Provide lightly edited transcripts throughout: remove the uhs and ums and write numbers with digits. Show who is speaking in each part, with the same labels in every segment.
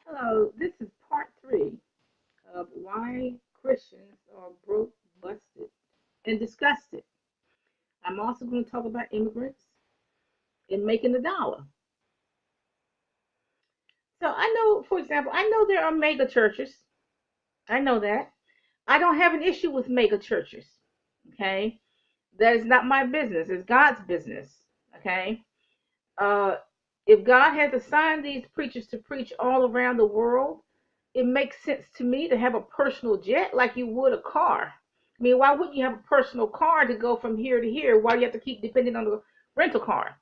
Speaker 1: Hello, this is part three of why Christians are broke, busted, and disgusted. I'm also going to talk about immigrants and making a dollar. So I know, for example, I know there are mega churches. I know that. I don't have an issue with mega churches. Okay. That is not my business. It's God's business. Okay. Uh, if God has assigned these preachers to preach all around the world, it makes sense to me to have a personal jet like you would a car. I mean, why wouldn't you have a personal car to go from here to here? Why do you have to keep depending on the rental car?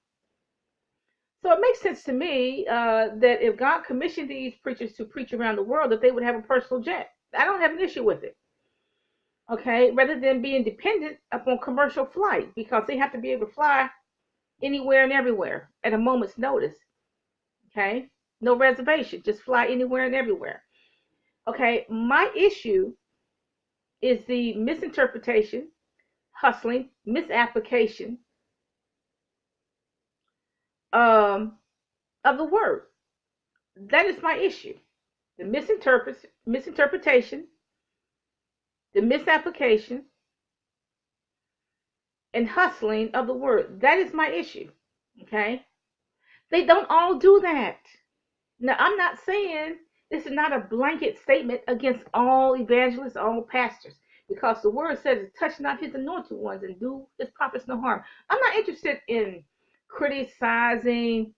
Speaker 1: So it makes sense to me that if God commissioned these preachers to preach around the world, that they would have a personal jet. I don't have an issue with it. Okay, rather than being dependent upon commercial flight because they have to be able to fly anywhere and everywhere at a moment's notice. Okay, no reservation, just fly anywhere and everywhere. Okay, my issue is the misinterpretation, hustling, misapplication um, of the word. That is my issue. The misinterpretation, the misapplication, and hustling of the word. That is my issue. Okay? They don't all do that. Now, I'm not saying this is not a blanket statement against all evangelists, all pastors, because the word says, touch not his anointed ones and do his prophets no harm. I'm not interested in criticizing,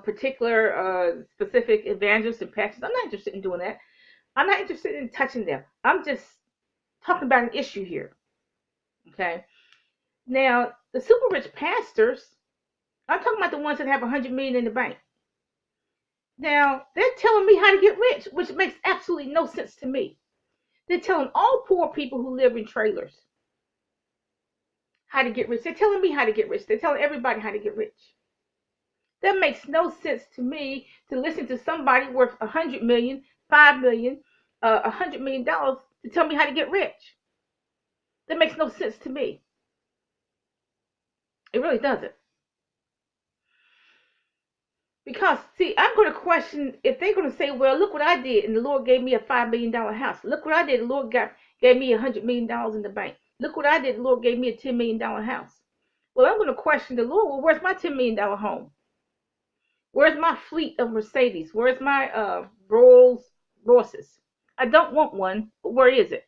Speaker 1: particular specific evangelists and pastors. I'm not interested in doing that. I'm not interested in touching them. I'm just talking about an issue here. Okay. Now, the super rich pastors, I'm talking about the ones that have 100 million in the bank. Now, they're telling me how to get rich, which makes absolutely no sense to me. They're telling all poor people who live in trailers how to get rich. They're telling me how to get rich. They're telling everybody how to get rich. That makes no sense to me to listen to somebody worth 100 million, 5 million, $100 million to tell me how to get rich. That makes no sense to me. It really doesn't. Because, see, I'm going to question if they're going to say, well, look what I did, and the Lord gave me a $5 million house. Look what I did, the Lord gave me $100 million in the bank. Look what I did, the Lord gave me a $10 million house. Well, I'm going to question the Lord. Well, where's my $10 million home? Where's my fleet of Mercedes? Where's my Rolls Royces? I don't want one, but where is it?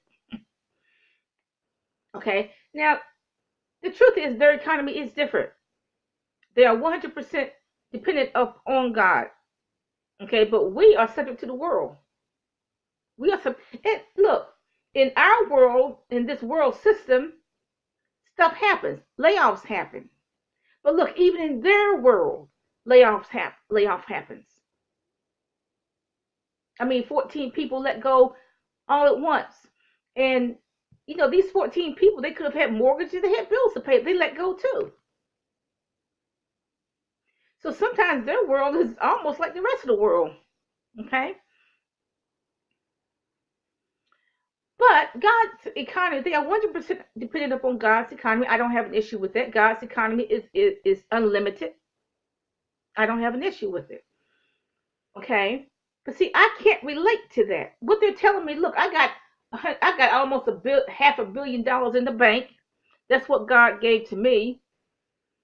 Speaker 1: Okay. Now, the truth is, their economy is different. They are 100% dependent on God. Okay, but we are subject to the world. We are sub. And look, in our world, in this world system, stuff happens. Layoffs happen. But look, even in their world, layoff happens. I mean, 14 people let go all at once, and these 14 people, they could have had mortgages, they had bills to pay. They let go too. So sometimes their world is almost like the rest of the world. Okay. But God's economy, they are 100% dependent upon God's economy. I don't have an issue with that. God's economy is unlimited. I don't have an issue with it. Okay. But see, I can't relate to that. What they're telling me, look, I got almost $500 million in the bank. That's what God gave to me.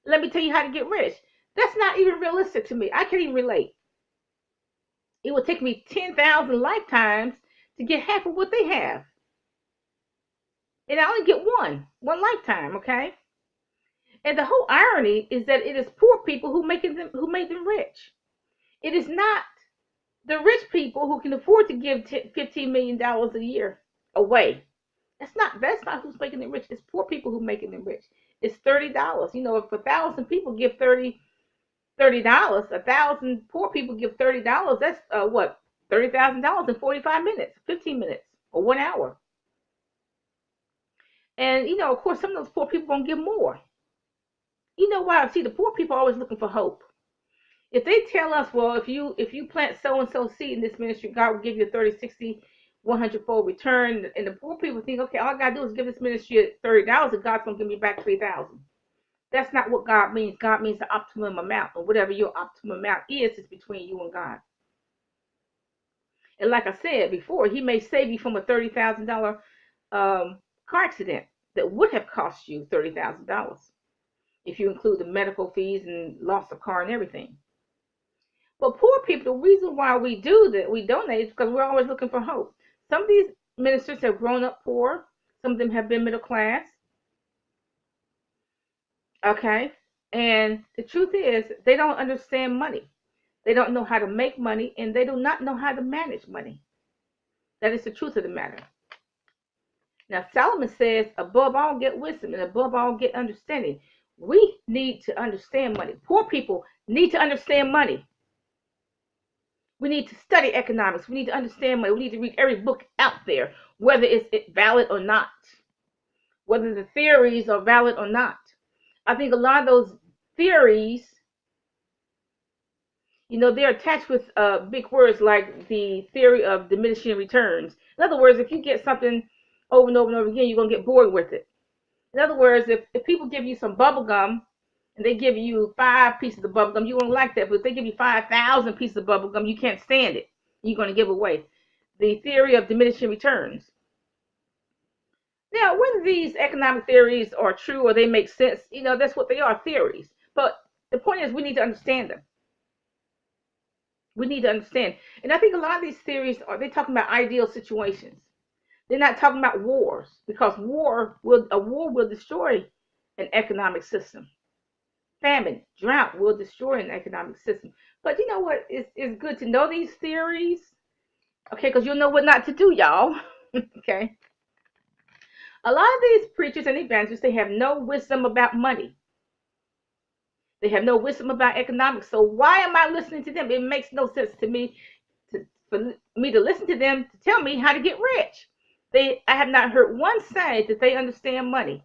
Speaker 1: Let me tell you how to get rich. That's not even realistic to me. I can't even relate. It would take me 10,000 lifetimes to get half of what they have. And I only get one lifetime, okay? And the whole irony is that it is poor people who made them rich. It is not the rich people who can afford to give $15 million a year away. That's not who's making them rich. It's poor people who making them rich. It's $30. If 1,000 people give $30, 1,000 poor people give $30. That's what, $30,000 in 45 minutes, 15 minutes, or 1 hour. And of course, some of those poor people gonna give more. You know why? See, the poor people are always looking for hope. If they tell us, well, if you plant so and so seed in this ministry, God will give you a 30, 60, 100-fold return. And the poor people think, okay, all I gotta do is give this ministry $30, and God's gonna give me back 3,000. That's not what God means. God means the optimum amount, and whatever your optimum amount is between you and God. And like I said before, He may save you from a $30,000 car accident that would have cost you $30,000 if you include the medical fees and loss of car and everything. But poor people, the reason why we do that, we donate, is because we're always looking for hope. Some of these ministers have grown up poor. Some of them have been middle class. Okay? And the truth is, they don't understand money. They don't know how to make money, and they do not know how to manage money. That is the truth of the matter. Now, Solomon says, above all, get wisdom, and above all, get understanding. We need to understand money. Poor people need to understand money. We need to study economics. We need to understand money. We need to read every book out there, whether it's valid or not, whether the theories are valid or not. I think a lot of those theories, they're attached with big words like the theory of diminishing returns. In other words, if you get something over and over and over again, you're going to get bored with it. In other words, if people give you some bubble gum and they give you 5 pieces of bubble gum, you won't like that. But if they give you 5,000 pieces of bubble gum, you can't stand it. You're going to give away. The theory of diminishing returns. Now, whether these economic theories are true or they make sense, that's what they are, theories. But the point is, we need to understand them. We need to understand. And I think a lot of these theories they're talking about ideal situations. They're not talking about wars, because a war will destroy an economic system. Famine, drought will destroy an economic system. But you know what? It's good to know these theories, okay? Because you'll know what not to do, y'all. Okay. A lot of these preachers and evangelists, they have no wisdom about money. They have no wisdom about economics. So why am I listening to them? It makes no sense to me for me to listen to them to tell me how to get rich. I have not heard one say that they understand money.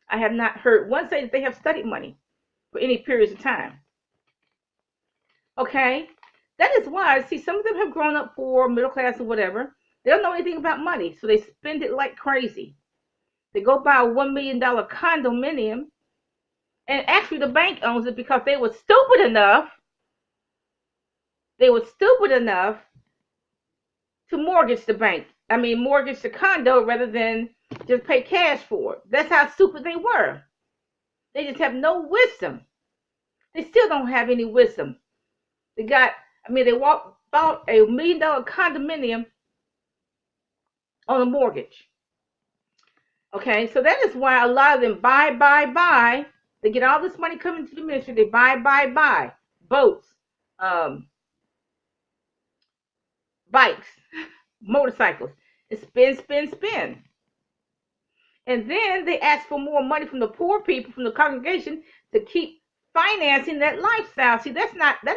Speaker 1: I have not heard one say that they have studied money for any periods of time. Okay? That is why, see, some of them have grown up poor, middle class, or whatever. They don't know anything about money, so they spend it like crazy. They go buy a $1 million condominium, and actually the bank owns it because they were stupid enough to mortgage the bank. Mortgage the condo rather than just pay cash for it. That's how stupid they were. They just have no wisdom. They still don't have any wisdom. They bought a $1 million condominium on a mortgage. Okay, so that is why a lot of them buy. They get all this money coming to the ministry. They buy boats, bikes, motorcycles, and spend. And then they ask for more money from the poor people, from the congregation, to keep financing that lifestyle. See, that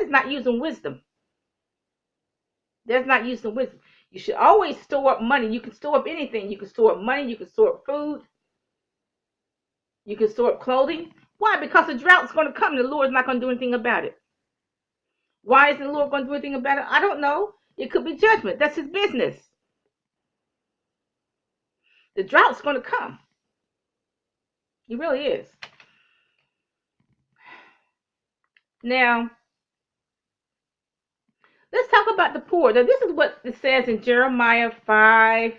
Speaker 1: is not using wisdom. That's not using wisdom. You should always store up money. You can store up anything. You can store up money. You can store up food. You can store up clothing. Why? Because the drought's going to come and the Lord's not going to do anything about it. Why isn't the Lord going to do anything about it? I don't know. It could be judgment. That's his business. The drought's going to come. It really is. Now, let's talk about the poor. Now, this is what it says in Jeremiah 5:26.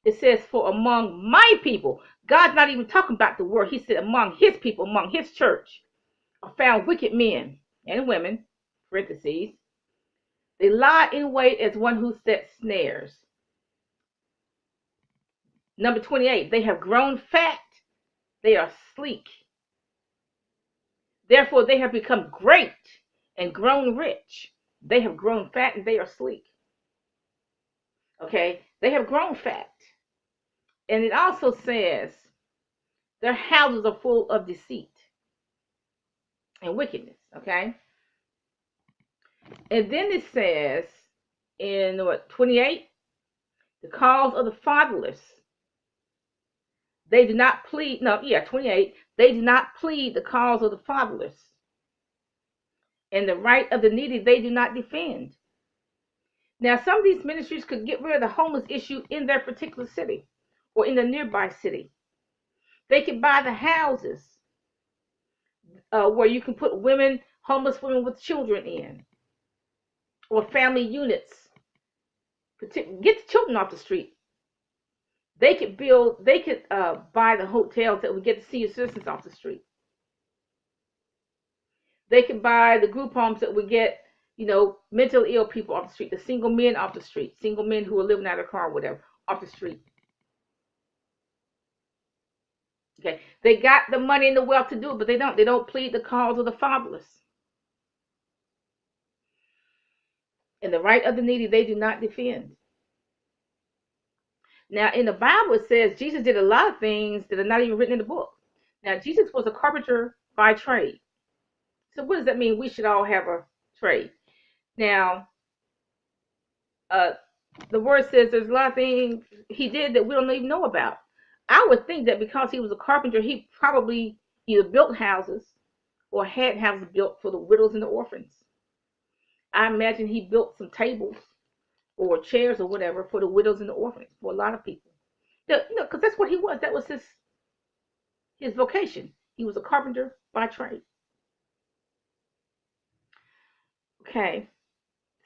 Speaker 1: It says, for among my people, God's not even talking about the world. He said among his people, among his church, are found wicked men and women, parentheses. They lie in wait as one who sets snares. Number 28, they have grown fat. They are sleek. Therefore, they have become great and grown rich. They have grown fat and they are sleek. Okay, they have grown fat. And it also says their houses are full of deceit and wickedness. Okay, and then it says in 28, the cause of the fatherless. They do not plead. No, 28. They do not plead the cause of the fatherless, and the right of the needy they do not defend. Now, some of these ministries could get rid of the homeless issue in their particular city or in the nearby city. They can buy the houses where you can put women, homeless women with children in, or family units. Get the children off the street. They could buy the hotels that would get the senior citizens off the street. They could buy the group homes that would get, mentally ill people off the street, the single men off the street, single men who are living out of their car or whatever, off the street. Okay, they got the money and the wealth to do it, but they don't. They don't plead the cause of the fatherless. And the right of the needy, they do not defend. Now, in the Bible, it says Jesus did a lot of things that are not even written in the book. Now, Jesus was a carpenter by trade. So what does that mean? We should all have a trade. Now, the word says there's a lot of things he did that we don't even know about. I would think that because he was a carpenter, he probably either built houses or had houses built for the widows and the orphans. I imagine he built some tables or chairs or whatever for the widows and the orphans, for a lot of people. Because that's what he was. That was his vocation. He was a carpenter by trade. Okay,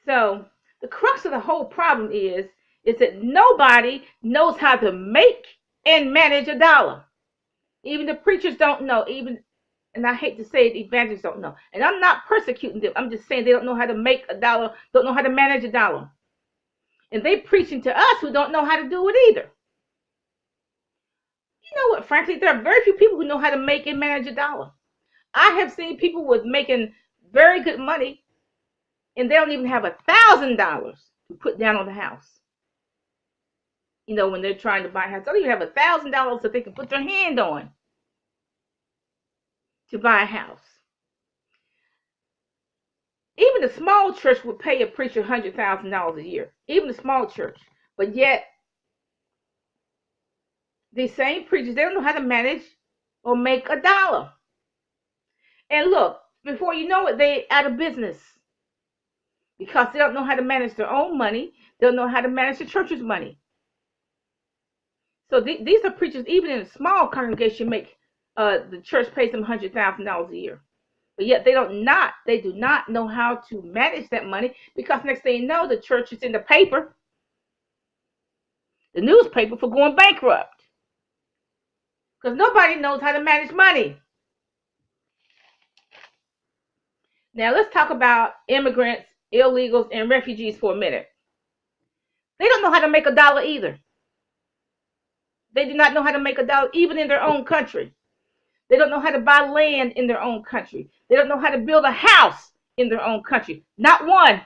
Speaker 1: so the crux of the whole problem is that nobody knows how to make and manage a dollar. Even the preachers don't know. And I hate to say it, evangelists don't know. And I'm not persecuting them. I'm just saying they don't know how to make a dollar, don't know how to manage a dollar. And they preaching to us who don't know how to do it either. You know what, frankly, there are very few people who know how to make and manage a dollar. I have seen people with making very good money, and they don't even have $1,000 to put down on the house. When they're trying to buy a house, they don't even have $1,000 that they can put their hand on to buy a house. Even a small church would pay a preacher $100,000 a year. Even a small church. But yet, these same preachers, they don't know how to manage or make a dollar. And look, before you know it, they're out of business. Because they don't know how to manage their own money. They don't know how to manage the church's money. So these are preachers, even in a small congregation, the church pays them $100,000 a year. But yet they do not know how to manage that money, because next thing you know, the church is in the paper, the newspaper, for going bankrupt. Because nobody knows how to manage money. Now let's talk about immigrants, illegals, and refugees for a minute. They don't know how to make a dollar either. They do not know how to make a dollar even in their own country. They don't know how to buy land in their own country. They don't know how to build a house in their own country. Not one.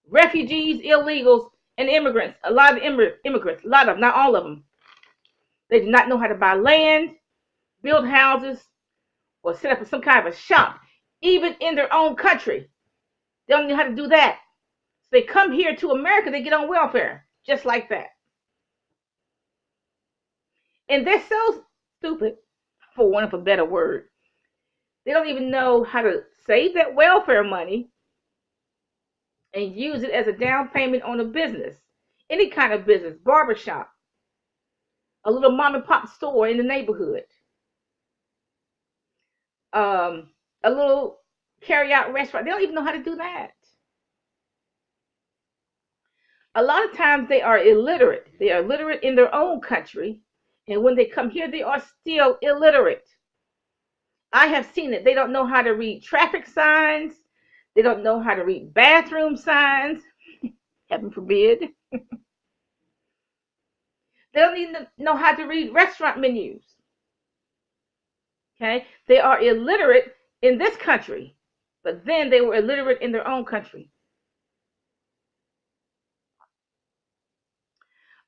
Speaker 1: Refugees, illegals, and immigrants. A lot of immigrants. A lot of them, not all of them. They do not know how to buy land, build houses, or set up some kind of a shop, even in their own country. They don't know how to do that. So they come here to America, they get on welfare, just like that. And they're so stupid, for want of a better word. They don't even know how to save that welfare money and use it as a down payment on a business. Any kind of business, barbershop, a little mom and pop store in the neighborhood, a little carry out restaurant. They don't even know how to do that. A lot of times they are illiterate. They are illiterate in their own country. And when they come here, they are still illiterate. I have seen it. They don't know how to read traffic signs. They don't know how to read bathroom signs. Heaven forbid. They don't even know how to read restaurant menus. Okay? They are illiterate in this country, but then they were illiterate in their own country.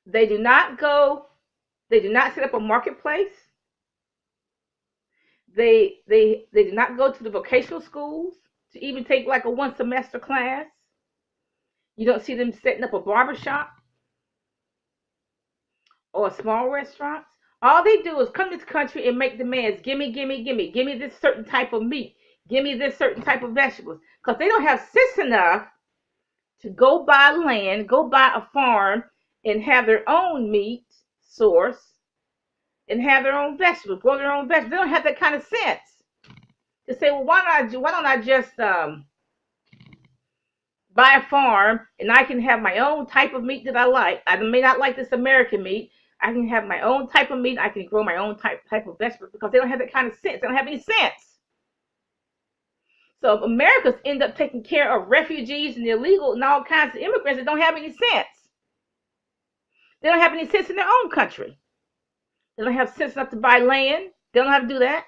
Speaker 1: They do not set up a marketplace. They do not go to the vocational schools to even take like a one semester class. You don't see them setting up a barbershop or small restaurants. All they do is come to this country and make demands. Give me this certain type of meat. Give me this certain type of vegetables. Because they don't have sense enough to go buy land, go buy a farm, and have their own meat source and have their own vegetables, grow their own vegetables. They don't have that kind of sense to say, well, why don't I just buy a farm and I can have my own type of meat that I like. I may not like this American meat. I can have my own type of meat. I can grow my own type of vegetables because they don't have that kind of sense. They don't have any sense. So Americans end up taking care of refugees and illegal and all kinds of immigrants that don't have any sense. They don't have any sense in their own country. They don't have sense enough to buy land. They don't know how to do that.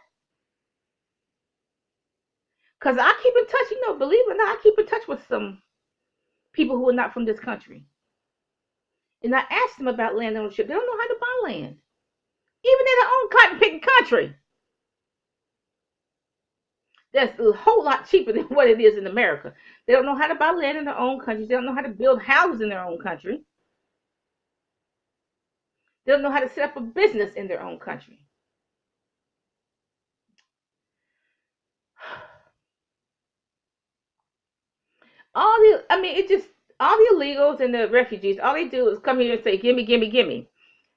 Speaker 1: Because I keep in touch, believe it or not, I keep in touch with some people who are not from this country. And I asked them about land ownership. They don't know how to buy land. Even in their own cotton picking country. That's a whole lot cheaper than what it is in America. They don't know how to buy land in their own countries. They don't know how to build houses in their own country. They don't know how to set up a business in their own country. All the illegals and the refugees, all they do is come here and say, gimme, gimme, gimme.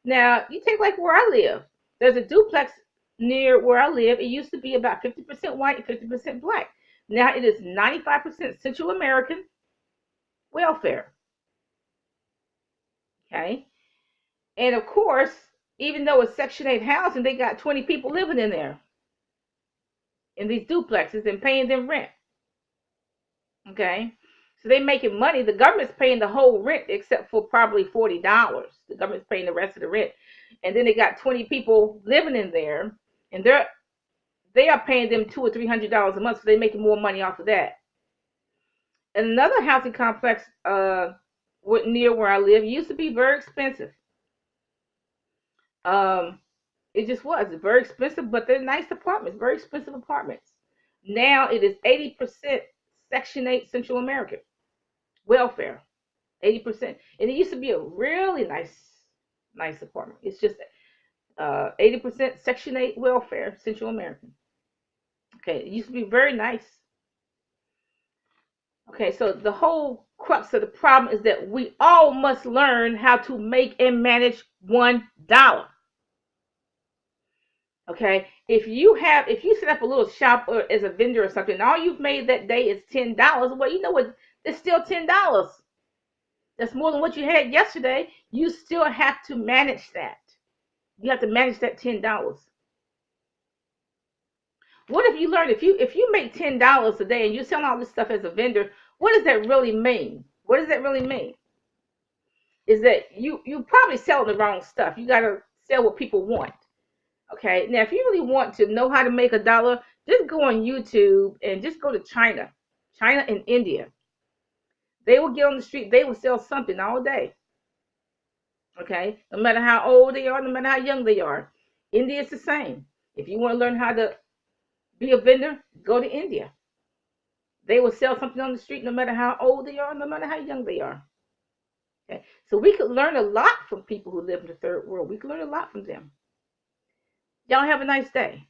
Speaker 1: Now, you take like where I live. There's a duplex near where I live. It used to be about 50% white and 50% black. Now it is 95% Central American welfare. Okay. And of course, even though it's Section 8 housing, they got 20 people living in there in these duplexes and paying them rent. Okay. So they're making money. The government's paying the whole rent except for probably $40. The government's paying the rest of the rent. And then they got 20 people living in there, and they are paying them $200 or $300 a month, so they're making more money off of that. And another housing complex near where I live used to be very expensive. Um, it just was very expensive, but they're nice apartments, very expensive apartments. Now it is 80% Section 8 Central American welfare, 80%, and it used to be a really nice apartment. It's just 80% Section 8 welfare, Central American. Okay, it used to be very nice. Okay, so the whole crux of the problem is that we all must learn how to make and manage $1. Okay, if you set up a little shop or as a vendor or something, and all you've made that day is $10. Well, you know what? It's still $10. That's more than what you had yesterday. You still have to manage that. You have to manage that $10. What if you learn if you make $10 a day and you're selling all this stuff as a vendor? What does that really mean? What does that really mean? Is that you probably selling the wrong stuff. You got to sell what people want. Okay. Now, if you really want to know how to make $1, just go on YouTube and just go to China and India. They will get on the street. They will sell something all day. Okay. No matter how old they are, no matter how young they are. India is the same. If you want to learn how to be a vendor, go to India. They will sell something on the street no matter how old they are, no matter how young they are. Okay? So we could learn a lot from people who live in the third world. We could learn a lot from them. Y'all have a nice day.